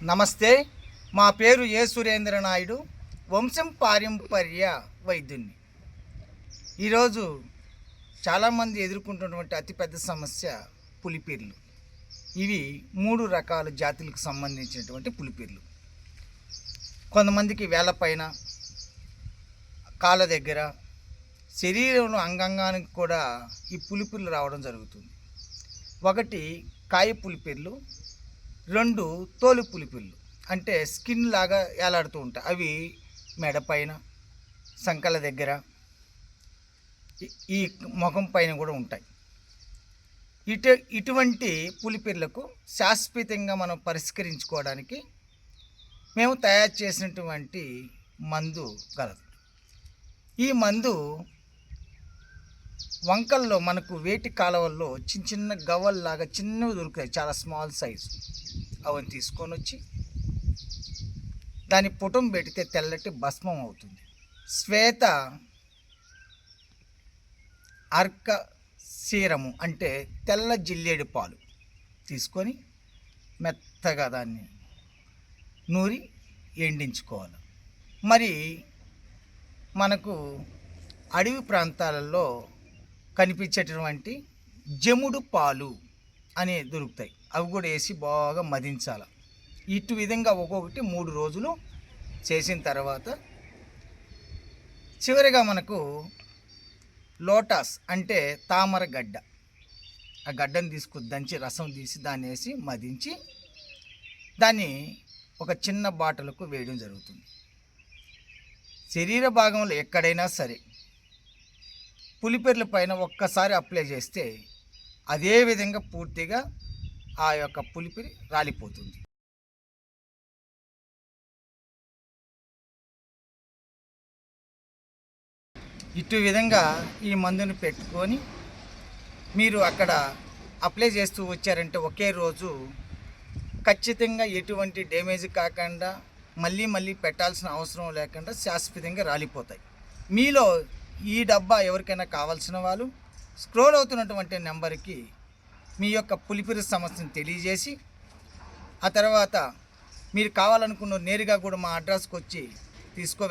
నమస్తే. మా పేరు ఏ సురేంద్ర నాయుడు, వంశం పారంపర్య వైద్యుని. ఈరోజు చాలామంది ఎదుర్కొంటున్నటువంటి అతిపెద్ద సమస్య పులిపీర్లు. ఇవి 3 రకాల జాతులకు సంబంధించినటువంటి పులిపీర్లు. కొంతమందికి వేళ్ళపైన, కాళ్ళ దగ్గర, శరీరంలో అంగాంగానికి కూడా ఈ పులిపీర్లు రావడం జరుగుతుంది. ఒకటి కాయ పులిపీర్లు, 2 తోలు పులిపీర్లు, అంటే స్కిన్ లాగా వేలాడుతూ ఉంటాయి. అవి మెడపైన, సంకల దగ్గర, ఈ ముఖం పైన కూడా ఉంటాయి. ఇటువంటి పులిపీర్లకు శాశ్వతంగా మనం పరిష్కరించుకోవడానికి మేము తయారు చేసినటువంటి మందు గలదు. ఈ మందు వంకల్లో మనకు వేటి కాలువల్లో చిన్న చిన్న గవ్వల్లాగా చిన్నవి దొరుకుతాయి, చాలా స్మాల్ సైజు. అవన్నీ తీసుకొని వచ్చి దాని పుటం పెడితే తెల్లటి భస్మం అవుతుంది. శ్వేత అర్క సీరము అంటే తెల్ల జిల్లేడు పాలు తీసుకొని మెత్తగా దాన్ని నూరి ఎండించుకోవాలి. మరి మనకు అడవి ప్రాంతాలలో కనిపించేటటువంటి జముడు పాలు అనే దొరుకుతాయి. అవి కూడా వేసి బాగా మదించాలి. ఇటు విధంగా ఒక్కొక్కటి 3 రోజులు చేసిన తర్వాత చివరిగా మనకు లోటాస్ అంటే తామర గడ్డ, ఆ గడ్డను దంచి రసం తీసి దాన్ని వేసి మదించి దాన్ని ఒక చిన్న బాటలకు వేయడం జరుగుతుంది. శరీర భాగంలో ఎక్కడైనా సరే పులిపీర్ల పైన ఒక్కసారి అప్లై చేస్తే అదే విధంగా పూర్తిగా ఆ యొక్క పులిపిరి రాలిపోతుంది. ఇటు విధంగా ఈ మందుని పెట్టుకొని మీరు అక్కడ అప్లై చేస్తూ వచ్చారంటే ఒకే రోజు ఖచ్చితంగా ఎటువంటి డ్యామేజ్ కాకుండా మళ్ళీ పెట్టాల్సిన అవసరం లేకుండా శాశ్వతంగా రాలిపోతాయి. మీలో ఈ డబ్బా ఎవరికైనా కావాల్సిన వాళ్ళు స్క్రోల్ అవుతున్నటువంటి నెంబర్కి మీ యొక్క పులిపిరి సమస్యను తెలియజేసి ఆ తర్వాత మీరు కావాలనుకున్న నేరుగా కూడా మా అడ్రస్కి వచ్చి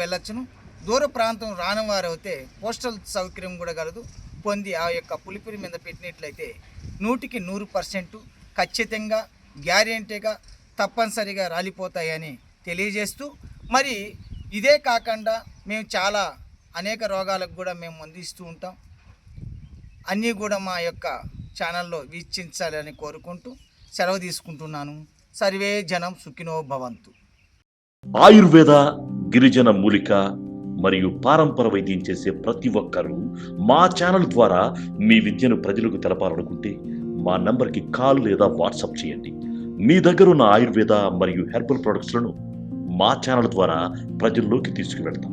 వెళ్ళొచ్చును. దూర ప్రాంతం రానివారు అయితే పోస్టల్ సౌకర్యం కూడా కలదు. పొంది ఆ యొక్క పులిపిరి మీద పెట్టినట్లయితే 100కి 100% ఖచ్చితంగా గ్యారెంటీగా తప్పనిసరిగా రాలిపోతాయని తెలియజేస్తూ, మరి ఇదే కాకుండా మేము చాలా అనేక రోగాలకు కూడా మేము అందిస్తూ ఉంటాం. అన్నీ కూడా మా యొక్క ఛానల్లో వీక్షించాలని కోరుకుంటూ సెలవు తీసుకుంటున్నాను. సర్వే జనం సుఖినో భవంతు. ఆయుర్వేద, గిరిజన మూలిక మరియు పారంపర వైద్యం చేసే ప్రతి ఒక్కరూ మా ఛానల్ ద్వారా మీ విద్యను ప్రజలకు తెలపాలనుకుంటే మా నంబర్కి కాల్ లేదా వాట్సాప్ చేయండి. మీ దగ్గర ఉన్న ఆయుర్వేద మరియు హెర్బల్ ప్రొడక్ట్స్లను మా ఛానల్ ద్వారా ప్రజల్లోకి తీసుకువెళ్తాం.